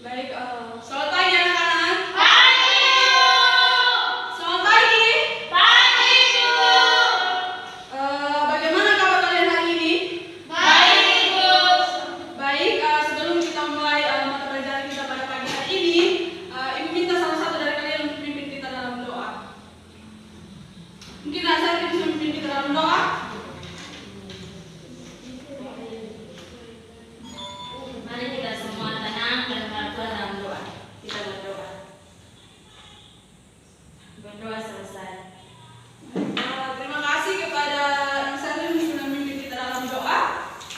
Baik, selamat pagi anak-anak. Pagi, Bu. Selamat pagi. Pagi, Bu. Bagaimana kabar kalian hari ini? Baik, Bu. Baik, sebelum kita mulai mata pelajaran kita pada pagi hari ini, Ibu minta salah satu dari kalian untuk pimpin kita dalam doa. Mungkin saya bisa memimpin kita dalam doa. Mari kita semua tenang dan berdoa dalam doa. Kita berdoa. Berdoa selesai. Terima kasih kepada Salim yang sudah memimpin kita dalam doa.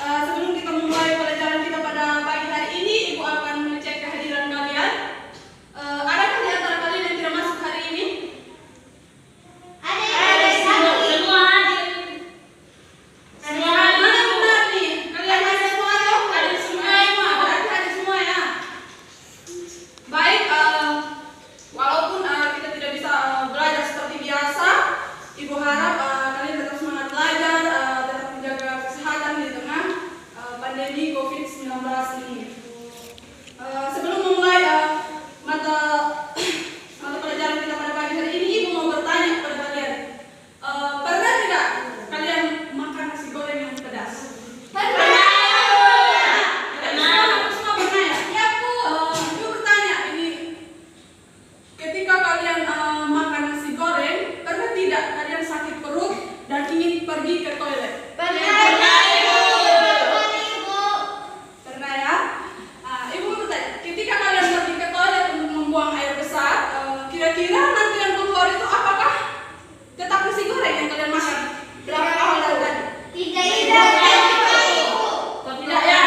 Sebelum kita memulai pelajaran kita pada pagi hari ini, Ibu akan mengecek kehadiran kalian. Adakah di antara kalian yang tidak masuk hari ini? Ada semua hadir. Semua hadir. Mana benar nih? Kalian hadir semua atau? Hadir semua. Berarti hadir semua ya. Baik, walaupun kita tidak bisa belajar seperti biasa, Ibu harap kalian tetap semangat belajar, tetap menjaga kesehatan di tengah pandemi COVID-19 ini. Sebelum memulai mata pelajaran kita pada pagi hari ini, Ibu mau bertanya kepada kalian. Pernah tidak kalian makan nasi goreng yang pedas? Pernah. Semua pernah ya? Ya, Bu. Ibu bertanya ini, ketika kalian makan nasi goreng, pernah tidak kalian sakit perut dan ingin pergi ke toilet? Pernah, Ibu. Pernah ya? Ibu mau bertanya, ketika kalian pergi ke toilet untuk membuang air besar, kira-kira nanti yang keluar itu apakah tetap nasi goreng yang kalian makan? Berapa awal dari tadi? Tidak, Ibu. Tidak ya?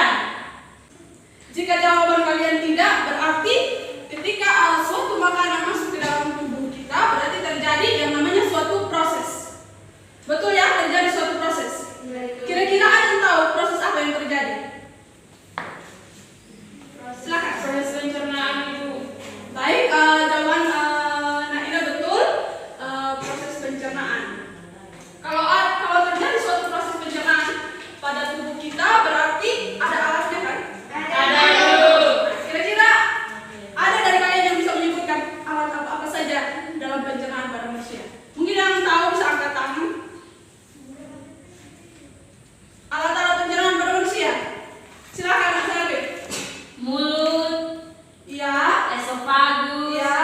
Jika jawaban kalian tidak, berarti ketika suatu makanan masuk ke dalam tubuh kita, berarti terjadi yang namanya suatu proses. Betul ya? Terjadi suatu proses. Kira-kira ada yang tahu proses apa yang terjadi? Silakan. Proses pencernaan, Ibu. Baik, jawaban Naila betul. Proses pencernaan. Kalau terjadi suatu proses pencernaan pada tubuh kita, berarti ada alatnya kan? Ada, Ibu. Kira-kira ada dari kalian yang bisa menyebutkan alat apa saja dalam pencernaan pada manusia? Mungkin yang tahu bisa angkat tangan. Alat-alat pencernaan pada manusia. Silakan Mas Arif. Mulut, Iya, esofagus, iya,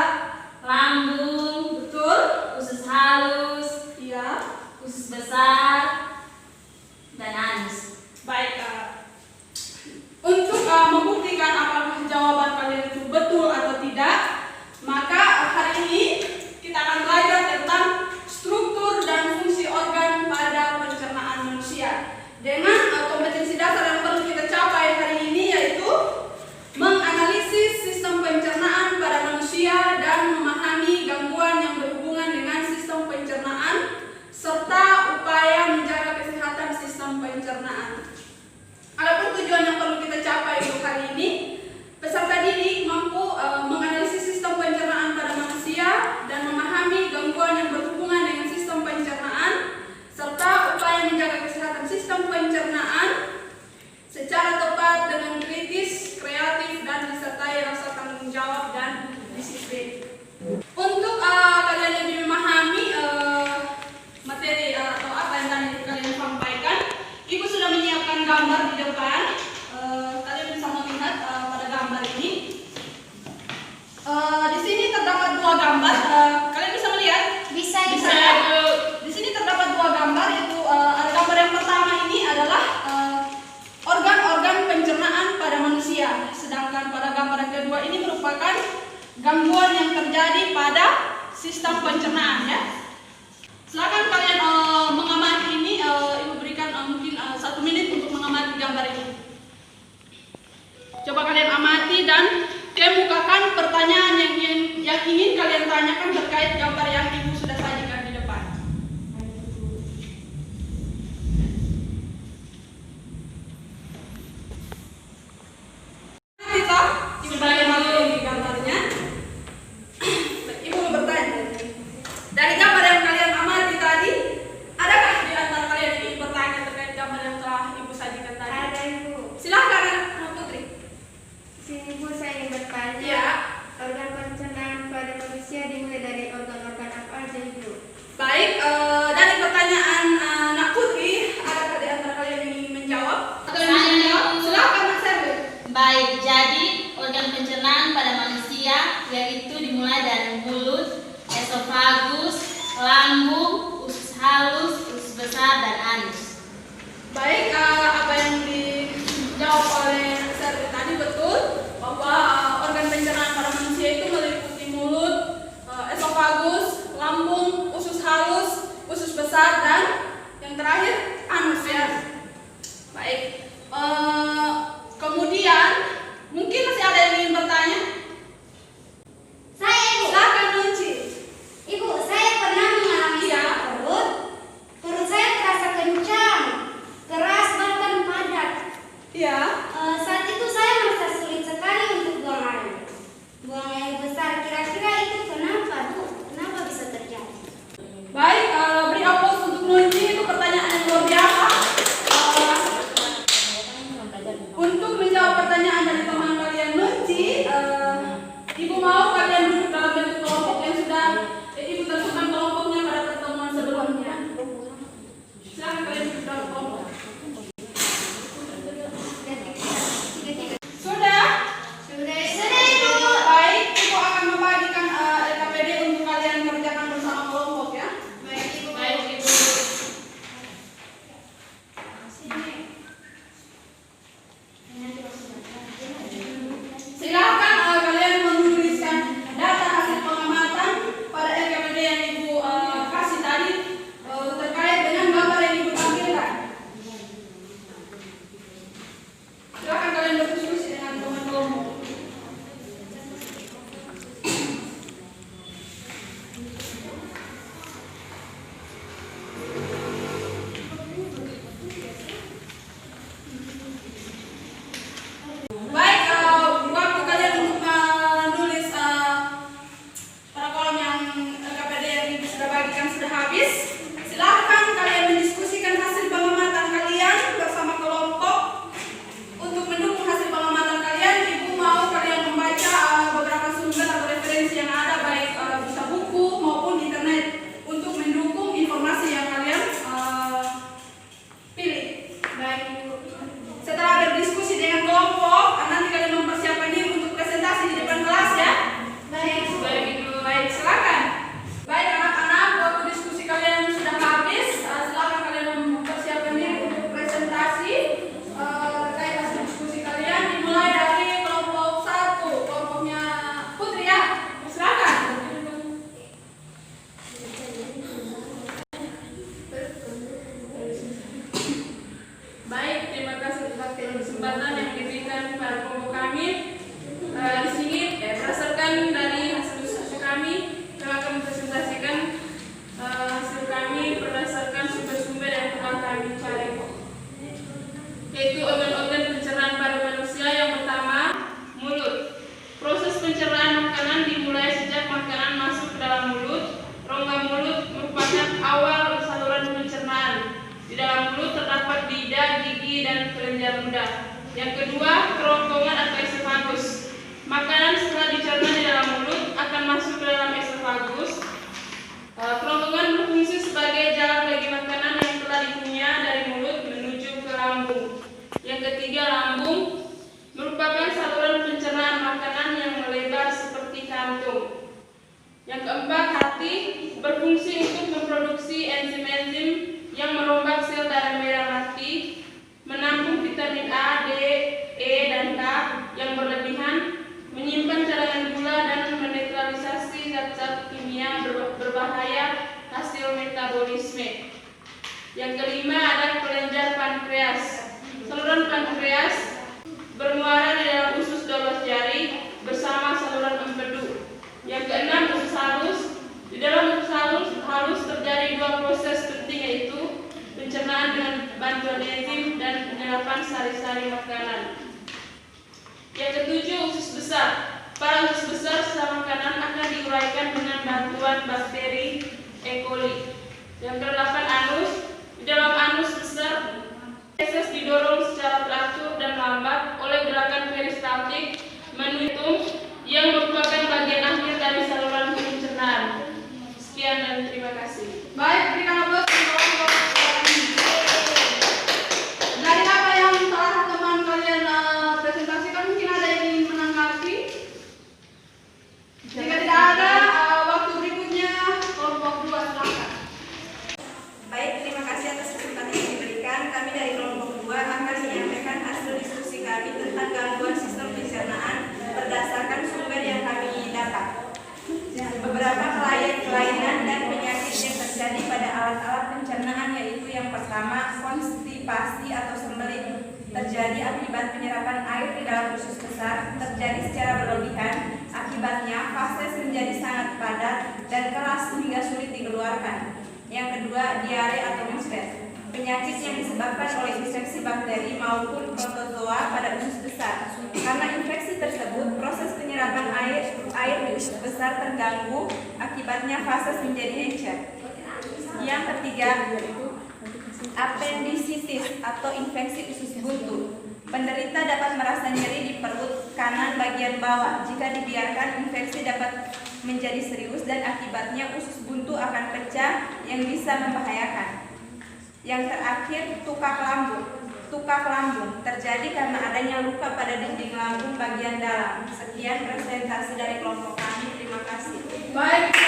lambung, betul. usus halus, Iya. usus besar, dan anus. Baik. Untuk membuktikan apakah jawaban kalian itu betul atau tidak, maka hari ini kita akan belajar tentang struktur dan fungsi organ pada pencernaan manusia. Dengan kompetensi dasar yang perlu kita capai hari ini yaitu menganalisis sistem pencernaan pada manusia dan memahami gangguan yang berhubungan dengan sistem pencernaan serta upaya menjaga kesehatan sistem pencernaan. Adapun tujuan yang perlu kita capai untuk hari ini, peserta didik mampu menganalisis sistem pencernaan pada manusia dan memahami gangguan yang berhubungan dengan sistem pencernaan serta upaya menjaga kesehatan sistem pencernaan secara tepat dengan kritis, kreatif, dan disertai rasa tanggung jawab dan disiplin. Untuk kalian lebih memahami materi atau apa yang tadi kalian sampaikan, Ibu sudah menyiapkan gambar di depan. Kalian bisa melihat pada gambar ini. Di sini terdapat dua gambar. Kalian bisa melihat? Bisa, Bisa ya? Di sini terdapat dua gambar. Itu ada gambar yang pertama ini adalah organ-organ pencernaan pada manusia. Sedangkan pada gambar yang kedua ini merupakan gangguan yang terjadi pada sistem pencernaan ya. Silakan kalian mengamati ini. Ibu berikan mungkin 1 menit untuk mengamati gambar ini. Coba kalian amati dan kemukakan pertanyaan yang ingin kalian tanyakan terkait gambar yang Ibu sudah sajikan di depan. Kita sebagai makhluk di gambarnya. Ibu mau bertanya. Dari gambar yang kalian amati tadi, adakah di antara kalian yang ingin bertanya terkait gambar yang telah Ibu sajikan tadi? Ada, Ibu. Silakan Putri. Sini, Bu, saya ingin bertanya. yaitu dimulai dari mulut, esofagus, lambung, usus halus, usus besar, dan anus. Baik, apa yang dijawab oleh Serti tadi betul bahwa organ pencernaan pada manusia itu meliputi mulut, esofagus, lambung, usus halus, usus besar, dan yang terakhir anus ya. Baik, kemudian mungkin masih ada yang ingin bertanya? Saya Ibu. Silakan Nunci. Ibu, saya pernah mengalami Iya. sakit perut. Perut saya terasa kencang, keras bahkan padat. Iya. Saat itu saya merasa sulit sekali untuk buang air. Buang air besar, kira-kira itu kenapa, Bu? Kenapa bisa terjadi? Baik, beri aplaus untuk Nunci, itu pertanyaan yang luar biasa. Untuk menjawab pertanyaan dari teman kalian Nunci, Ibu mau kalian duduk dalam bentuk kelompok yang sudah Ibu tentukan kelompoknya pada pertemuan sebelumnya. Silakan kalian duduk dalam kelompok. Sudah? Sudah, Ibu. Baik, Ibu akan membagikan LKPD untuk kalian kerjakan bersama kelompok ya. Baik, Ibu. Baik, Ibu. Silakan kalian menuliskan data hasil pengamatan pada LKPD yang Ibu kasih tadi terkait dengan gambar yang Ibu tampilkan. Silakan kalian berdiskusi dengan teman kelompok. Baik, waktu kalian untuk menulis pada kolom yang LKPD yang Ibu sudah bagikan sudah habis. Silakan kalian mendiskusikan hasil pengamatan kalian bersama kelompok. Untuk mendukung hasil pengamatan kalian, Ibu mau kalian membaca beberapa sumber atau referensi yang ada, baik bisa buku maupun internet, untuk mendukung informasi yang kalian pilih. Baik, setelah berdiskusi dengan kelompok, nanti kalian mempersiapkan diri untuk presentasi di depan kelas ya. Baik, Bu. Baik, silakan. Baik anak-anak, waktu diskusi kalian sudah habis. Silakan kalian mempersiapkan diri untuk presentasi terkait hasil diskusi kalian. Dimulai dari kelompok 1, kelompoknya Putri ya. Silakan. Baik, terima kasih atas kesempatan yang diberikan kepada kelompok kami. Di sini berdasarkan dari hasil diskusi kami akan mempresentasikan hasil kami berdasarkan sumber-sumber yang telah kami cari, yaitu organ-organ pencernaan pada manusia. Yang pertama, mulut. Proses pencernaan makanan dimulai sejak makanan masuk ke dalam mulut. Rongga mulut merupakan awal saluran pencernaan. Di dalam mulut terdapat lidah, gigi, dan kelenjar ludah. Yang kedua, kerongkongan atau esofagus. Makanan setelah dicerna di dalam mulut akan masuk ke dalam esofagus. Kerongkongan berfungsi sebagai jalan bagi makanan yang telah dikunyah dari mulut menuju ke lambung. Yang ketiga, lambung merupakan saluran pencernaan makanan yang melebar seperti kantung. Yang keempat, hati berfungsi untuk memproduksi enzim-enzim yang merombak sel darah merah mati, menampung vitamin A, D, E, dan K yang berlebihan, menyimpan cadangan gula, dan menetralisasi zat-zat kimia berbahaya hasil metabolisme. Yang kelima, ada kelenjar pankreas. Saluran pankreas bermuara di dalam usus 12 jari bersama saluran empedu. Yang keenam, usus halus. Di dalam usus halus terjadi dua proses penting, yaitu pencernaan dengan bantuan enzim dan penyerapan sari-sari makanan. terjadi akibat penyerapan air di dalam usus besar terjadi secara berlebihan. Akibatnya fases menjadi sangat padat dan keras hingga sulit dikeluarkan. Yang kedua, diare atau mosfet, penyakit yang disebabkan oleh infeksi bakteri maupun protozoa pada usus besar. Karena infeksi tersebut, proses penyerapan air di usus besar terganggu, akibatnya fases menjadi encer. Yang ketiga, apendisitis atau infeksi usus buntu. Penderita dapat merasa nyeri di perut kanan bagian bawah. Jika dibiarkan, infeksi dapat menjadi serius dan akibatnya usus buntu akan pecah yang bisa membahayakan. Yang terakhir, tukak lambung. Tukak lambung terjadi karena adanya luka pada dinding lambung bagian dalam. Sekian presentasi dari kelompok kami. Terima kasih. Baik.